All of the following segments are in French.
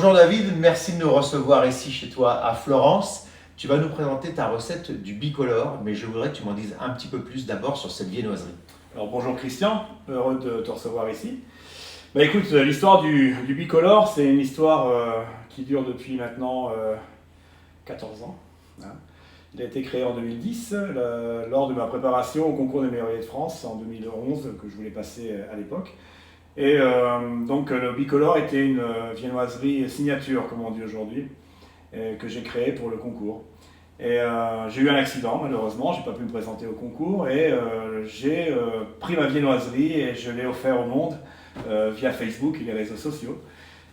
Bonjour David, merci de nous recevoir ici chez toi à Florence. Tu vas nous présenter ta recette du bicolore, mais je voudrais que tu m'en dises un petit peu plus d'abord sur cette viennoiserie. Alors bonjour Christian, heureux de te recevoir ici. Bah écoute, l'histoire du bicolore, c'est une histoire qui dure depuis maintenant 14 ans. Hein. Il a été créé en 2010 lors de ma préparation au concours des meilleurs de France en 2011 que je voulais passer à l'époque. Et donc le bicolore était une viennoiserie signature, comme on dit aujourd'hui, que j'ai créée pour le concours. Et j'ai eu un accident, malheureusement, je n'ai pas pu me présenter au concours et j'ai pris ma viennoiserie et je l'ai offert au monde via Facebook et les réseaux sociaux.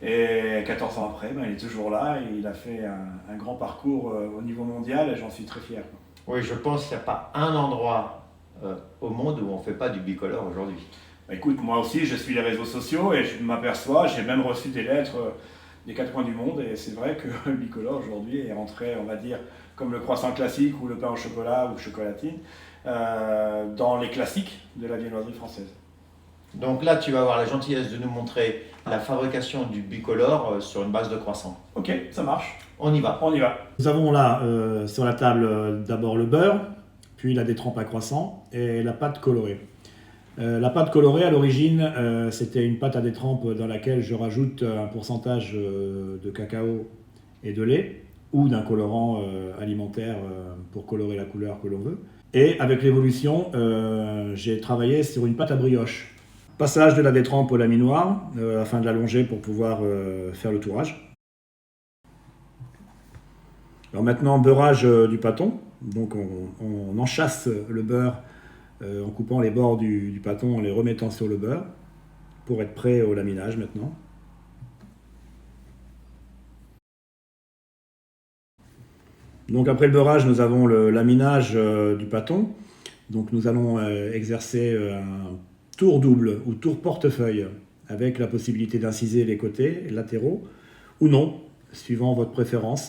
Et 14 ans après, il est toujours là et il a fait un grand parcours au niveau mondial et j'en suis très fier. Oui, je pense qu'il n'y a pas un endroit au monde où on ne fait pas du bicolore aujourd'hui. Écoute, moi aussi, je suis les réseaux sociaux et je m'aperçois, j'ai même reçu des lettres des quatre coins du monde et c'est vrai que le bicolore aujourd'hui est rentré, on va dire, comme le croissant classique ou le pain au chocolat ou chocolatine, dans les classiques de la viennoiserie française. Donc là, tu vas avoir la gentillesse de nous montrer la fabrication du bicolore sur une base de croissant. Ok, ça marche. On y va. On y va. Nous avons là sur la table d'abord le beurre, puis la détrempe à croissant et la pâte colorée. La pâte colorée, à l'origine, c'était une pâte à détrempe dans laquelle je rajoute un pourcentage de cacao et de lait ou d'un colorant alimentaire pour colorer la couleur que l'on veut. Et avec l'évolution, j'ai travaillé sur une pâte à brioche. Passage de la détrempe au laminoir afin de l'allonger pour pouvoir faire le tourage. Alors maintenant, beurrage du pâton. Donc on enchâsse le beurre en coupant les bords du pâton, en les remettant sur le beurre pour être prêt au laminage maintenant. Donc après le beurrage, nous avons le laminage du pâton. Donc nous allons exercer un tour double ou tour portefeuille avec la possibilité d'inciser les côtés latéraux ou non, suivant votre préférence.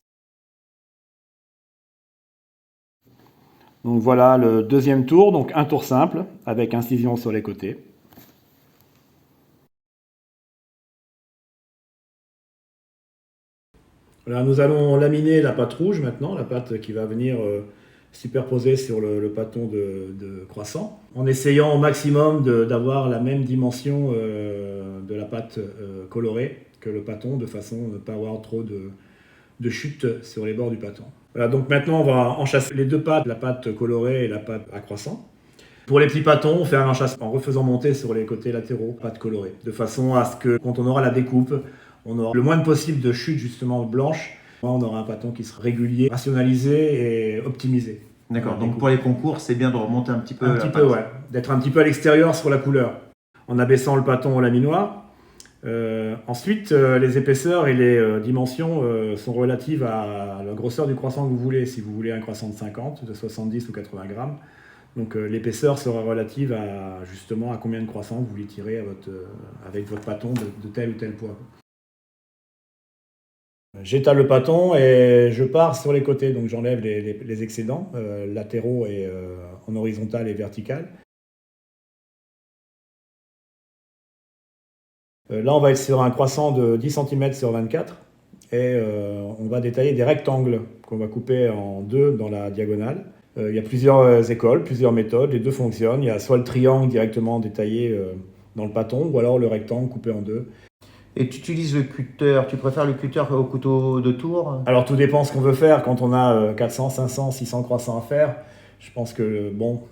Donc voilà le deuxième tour, donc un tour simple avec incision sur les côtés. Voilà, nous allons laminer la pâte rouge maintenant, la pâte qui va venir superposer sur le pâton de croissant, en essayant au maximum d'avoir la même dimension de la pâte colorée que le pâton, de façon à ne pas avoir trop de chute sur les bords du pâton. Voilà, donc maintenant on va enchâsser les deux pâtes, la pâte colorée et la pâte à croissant. Pour les petits pâtons, on fait un enchâssement en refaisant monter sur les côtés latéraux, pâte colorée, de façon à ce que quand on aura la découpe, on aura le moins possible de chute justement blanche. On aura un pâton qui sera régulier, rationalisé et optimisé. D'accord, donc pour les concours, c'est bien de remonter un petit peu ouais, d'être un petit peu à l'extérieur sur la couleur, en abaissant le pâton au laminoir. Ensuite, les épaisseurs et les dimensions sont relatives à la grosseur du croissant que vous voulez. Si vous voulez un croissant de 50, de 70 ou 80 grammes, donc l'épaisseur sera relative à justement à combien de croissants vous voulez tirer avec votre pâton de tel ou tel poids. J'étale le pâton et je pars sur les côtés, donc j'enlève les excédents latéraux et en horizontal et vertical. Là, on va être sur un croissant de 10 cm sur 24 et on va détailler des rectangles qu'on va couper en deux dans la diagonale. Il y a plusieurs écoles, plusieurs méthodes, les deux fonctionnent. Il y a soit le triangle directement détaillé dans le pâton ou alors le rectangle coupé en deux. Et tu utilises le cutter, tu préfères le cutter au couteau de tour? Alors tout dépend ce qu'on veut faire. Quand on a 400, 500, 600 croissants à faire, je pense que bon,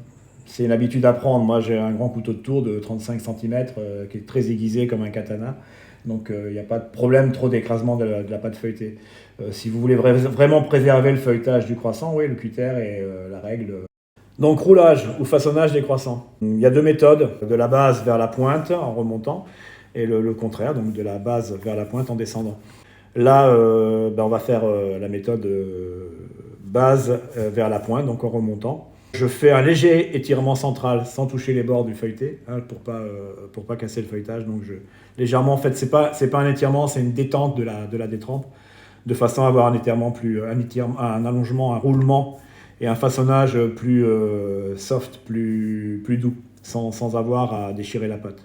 c'est une habitude à prendre. Moi j'ai un grand couteau de tour de 35 cm qui est très aiguisé comme un katana. Donc il n'y a pas de problème trop d'écrasement de la pâte feuilletée. Si vous voulez vraiment préserver le feuilletage du croissant, oui, le cutter est la règle. Donc roulage ou façonnage des croissants. Il y a deux méthodes, de la base vers la pointe en remontant et le contraire, donc de la base vers la pointe en descendant. Là, on va faire la méthode base vers la pointe, donc en remontant. Je fais un léger étirement central sans toucher les bords du feuilleté, hein, pour pas casser le feuilletage. Donc légèrement, en fait, c'est pas un étirement, c'est une détente de la détrempe, de façon à avoir un allongement, un roulement et un façonnage plus soft, plus doux, sans avoir à déchirer la pâte.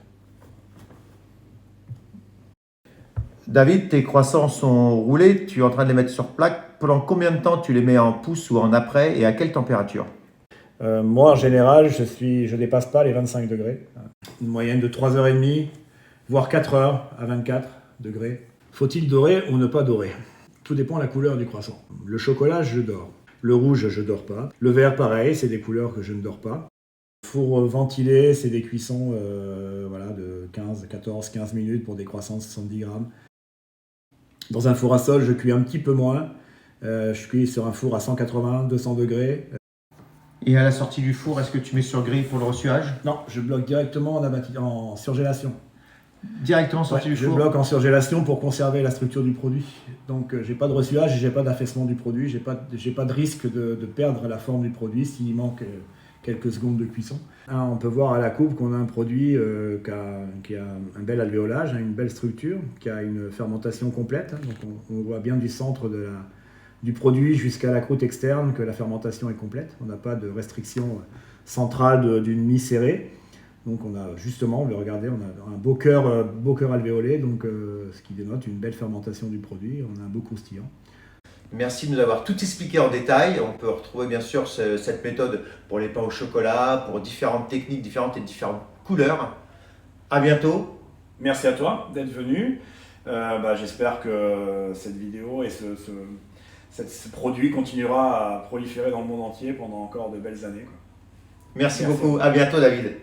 David, tes croissants sont roulés, tu es en train de les mettre sur plaque. Pendant combien de temps tu les mets en pousse ou en après et à quelle température? Moi, en général, je dépasse pas les 25 degrés. Une moyenne de 3h30, voire 4 heures à 24 degrés. Faut-il dorer ou ne pas dorer? Tout dépend de la couleur du croissant. Le chocolat, je dors. Le rouge, je dors pas. Le vert, pareil, c'est des couleurs que je ne dors pas. Four ventilé, c'est des cuissons voilà, de 14-15 minutes pour des croissants de 70 grammes. Dans un four à sol, je cuis un petit peu moins. Je cuis sur un four à 180-200 degrés. Et à la sortie du four, est-ce que tu mets sur grille pour le reçuage? Non, je bloque directement en surgélation. Directement sorti du Je four? bloque en surgélation pour conserver la structure du produit. Donc j'ai pas de reçuage, j'ai pas d'affaissement du produit, j'ai pas de risque de perdre la forme du produit s'il manque quelques secondes de cuisson. On peut voir à la coupe qu'on a un produit qui a un bel alvéolage, une belle structure, qui a une fermentation complète. Donc on voit bien du centre du produit jusqu'à la croûte externe que la fermentation est complète. On n'a pas de restriction centrale d'une mie serrée. Donc on a justement, vous le regardez, on a un beau cœur alvéolé, donc ce qui dénote une belle fermentation du produit. On a un beau croustillant. Merci de nous avoir tout expliqué en détail. On peut retrouver bien sûr cette méthode pour les pains au chocolat, pour différentes techniques différentes et différentes couleurs. À bientôt. Merci à toi d'être venu. J'espère que cette vidéo et ce produit continuera à proliférer dans le monde entier pendant encore de belles années, quoi. Merci beaucoup. À bientôt, David.